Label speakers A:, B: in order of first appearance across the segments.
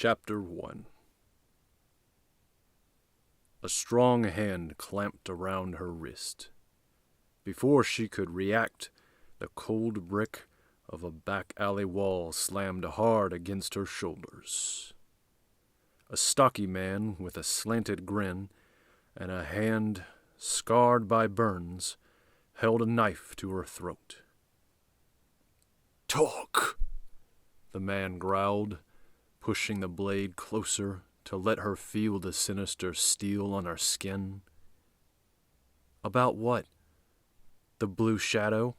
A: Chapter 1. A strong hand clamped around her wrist. Before she could react, the cold brick of a back alley wall slammed hard against her shoulders. A stocky man with a slanted grin and a hand scarred by burns held a knife to her throat. "Talk," the man growled, pushing the blade closer to let her feel the sinister steel on her skin. About what? The blue shadow?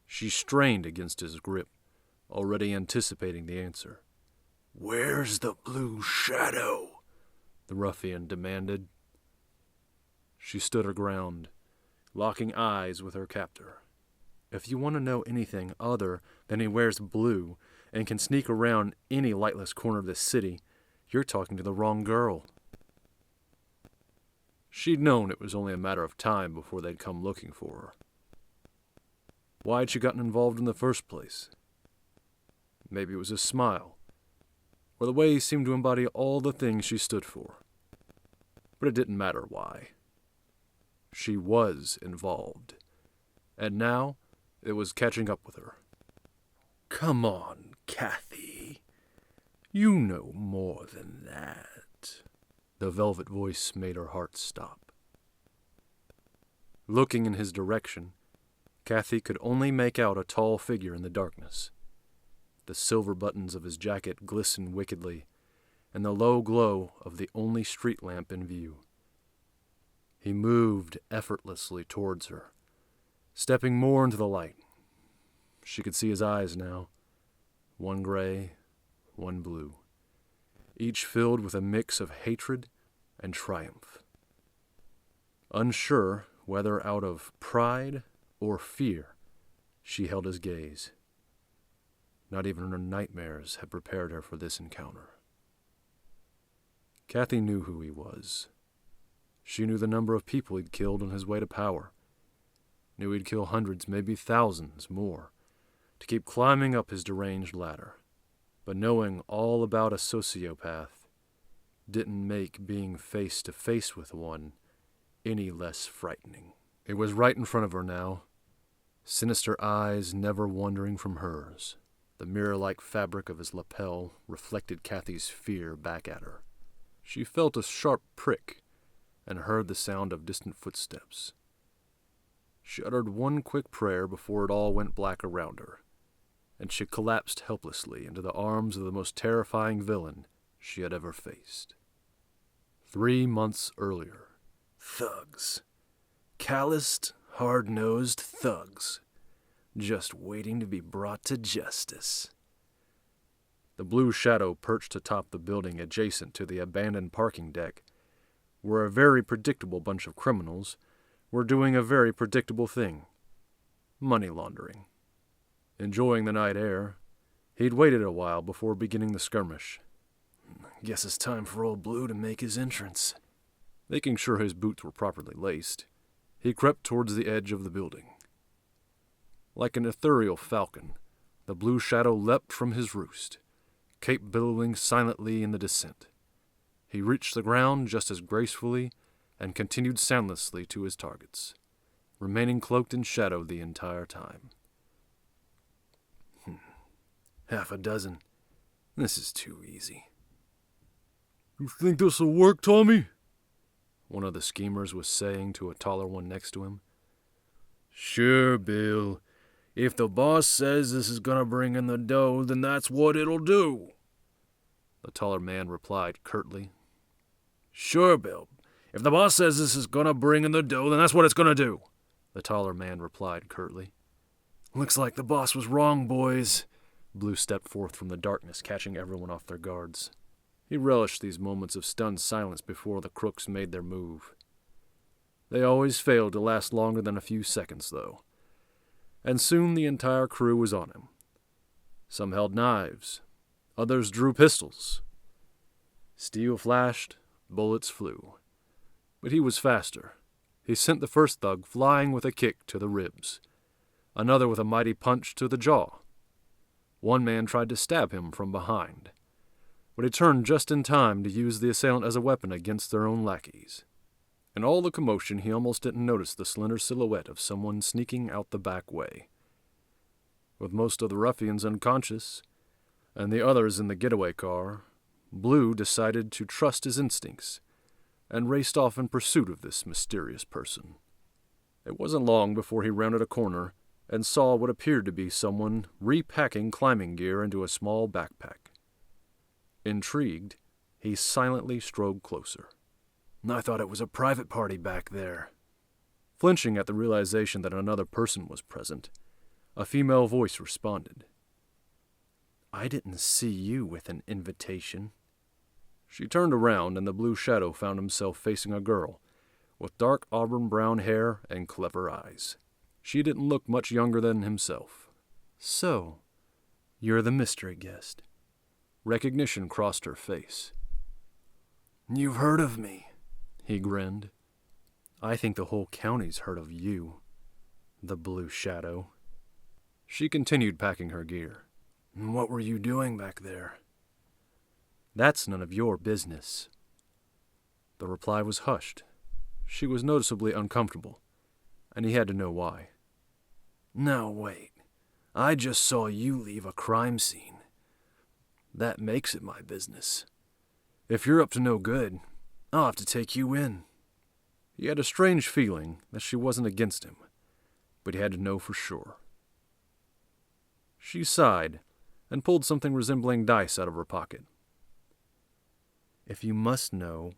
A: She strained against his grip, already anticipating the answer. "Where's the blue shadow?" the ruffian demanded. She stood her ground, locking eyes with her captor. "If you want to know anything other than he wears blue and can sneak around any lightless corner of this city, you're talking to the wrong girl." She'd known it was only a matter of time before they'd come looking for her. Why had she gotten involved in the first place? Maybe it was his smile, or the way he seemed to embody all the things she stood for. But it didn't matter why. She was involved, and now it was catching up with her. "Come on, Kathy. You know more than that." The velvet voice made her heart stop. Looking in his direction, Kathy could only make out a tall figure in the darkness. The silver buttons of his jacket glistened wickedly in the low glow of the only street lamp in view. He moved effortlessly towards her, stepping more into the light. She could see his eyes now, one gray, one blue, each filled with a mix of hatred and triumph. Unsure whether out of pride or fear, she held his gaze. Not even her nightmares had prepared her for this encounter. Kathy knew who he was. She knew the number of people he'd killed on his way to power. Knew he'd kill hundreds, maybe thousands more, to keep climbing up his deranged ladder. But knowing all about a sociopath didn't make being face to face with one any less frightening. It was right in front of her now, sinister eyes never wandering from hers. The mirror-like fabric of his lapel reflected Kathy's fear back at her. She felt a sharp prick and heard the sound of distant footsteps. She uttered one quick prayer before it all went black around her, and she collapsed helplessly into the arms of the most terrifying villain she had ever faced. 3 months earlier. Thugs. Calloused, hard-nosed thugs. Just waiting to be brought to justice. The blue shadow perched atop the building adjacent to the abandoned parking deck, where a very predictable bunch of criminals were doing a very predictable thing: money laundering. Enjoying the night air, he'd waited a while before beginning the skirmish. "Guess it's time for old Blue to make his entrance." Making sure his boots were properly laced, he crept towards the edge of the building. Like an ethereal falcon, the blue shadow leapt from his roost, cape billowing silently in the descent. He reached the ground just as gracefully and continued soundlessly to his targets, remaining cloaked in shadow the entire time. 6 This is too easy." "You think this'll work, Tommy?" one of the schemers was saying to a taller one next to him. "Sure, Bill. If the boss says this is gonna bring in the dough, then that's what it'll do," the taller man replied curtly. "Sure, Bill. If the boss says this is gonna bring in the dough, then that's what it's gonna do," the taller man replied curtly. "Looks like the boss was wrong, boys." Blue stepped forth from the darkness, catching everyone off their guards. He relished these moments of stunned silence before the crooks made their move. They always failed to last longer than a few seconds, though, and soon the entire crew was on him. Some held knives, others drew pistols. Steel flashed, bullets flew. But he was faster. He sent the first thug flying with a kick to the ribs, another with a mighty punch to the jaw. One man tried to stab him from behind. but he turned just in time to use the assailant as a weapon against their own lackeys. In all the commotion, he almost didn't notice the slender silhouette of someone sneaking out the back way. With most of the ruffians unconscious, and the others in the getaway car, Blue decided to trust his instincts and raced off in pursuit of this mysterious person. It wasn't long before he rounded a corner and saw what appeared to be someone repacking climbing gear into a small backpack. Intrigued, he silently strode closer. "I thought it was a private party back there." Flinching at the realization that another person was present, a female voice responded. "I didn't see you with an invitation." She turned around, and the Blue Shadow found himself facing a girl with dark auburn brown hair and clever eyes. She didn't look much younger than himself. "So, you're the mystery guest." Recognition crossed her face. "You've heard of me," he grinned. "I think the whole county's heard of you, the Blue Shadow." She continued packing her gear. "What were you doing back there?" "That's none of your business." The reply was hushed. She was noticeably uncomfortable, and he had to know why. "Now wait. I just saw you leave a crime scene. That makes it my business. If you're up to no good, I'll have to take you in." He had a strange feeling that she wasn't against him, but he had to know for sure. She sighed and pulled something resembling dice out of her pocket. "If you must know,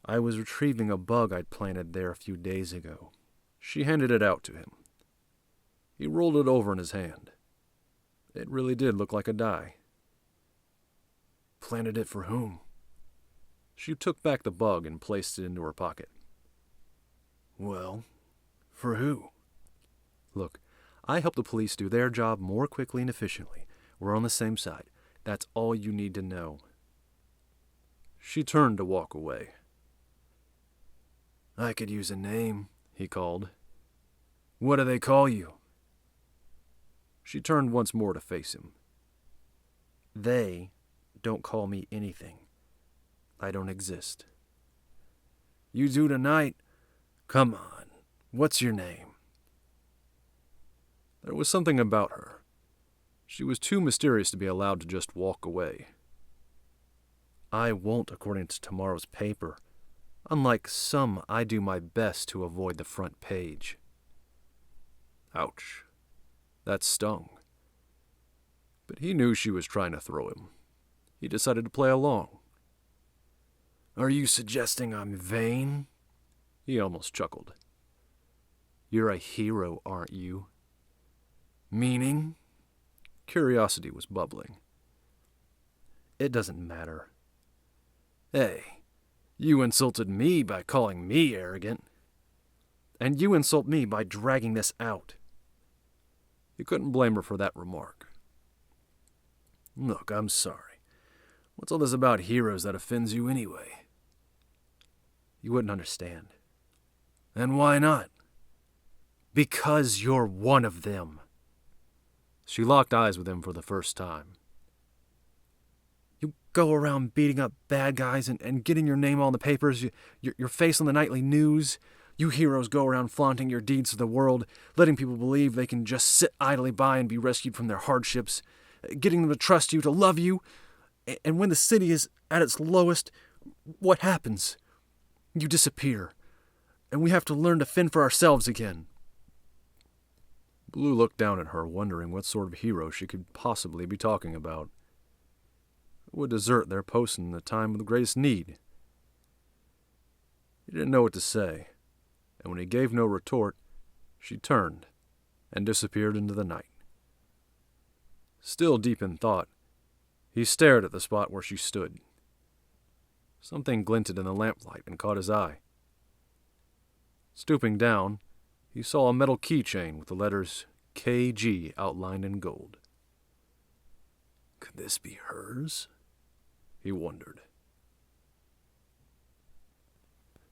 A: I was retrieving a bug I'd planted there a few days ago." She handed it out to him. He rolled it over in his hand. It really did look like a die. "Planted it for whom?" She took back the bug and placed it into her pocket. "Well, for who?" "Look, I help the police do their job more quickly and efficiently. We're on the same side. That's all you need to know." She turned to walk away. "I could use a name," he called. "What do they call you?" She turned once more to face him. "They don't call me anything. I don't exist." "You do tonight. Come on. What's your name?" There was something about her. She was too mysterious to be allowed to just walk away. "I won't, according to tomorrow's paper. Unlike some, I do my best to avoid the front page." Ouch. That stung. But he knew she was trying to throw him. He decided to play along. "Are you suggesting I'm vain?" He almost chuckled. "You're a hero, aren't you?" "Meaning?" Curiosity was bubbling. "It doesn't matter." "Hey, you insulted me by calling me arrogant." "And you insult me by dragging this out." He couldn't blame her for that remark. "Look, I'm sorry. What's all this about heroes that offends you anyway?" "You wouldn't understand." "And why not?" "Because you're one of them." She locked eyes with him for the first time. "You go around beating up bad guys and getting your name on the papers, your face on the nightly news. You heroes go around flaunting your deeds to the world, letting people believe they can just sit idly by and be rescued from their hardships, getting them to trust you, to love you. And when the city is at its lowest, what happens? You disappear, and we have to learn to fend for ourselves again." Blue looked down at her, wondering what sort of hero she could possibly be talking about. Who would desert their post in the time of the greatest need? He didn't know what to say, and when he gave no retort, she turned and disappeared into the night. Still deep in thought, he stared at the spot where she stood. Something glinted in the lamplight and caught his eye. Stooping down, he saw a metal keychain with the letters KG outlined in gold. Could this be hers? He wondered.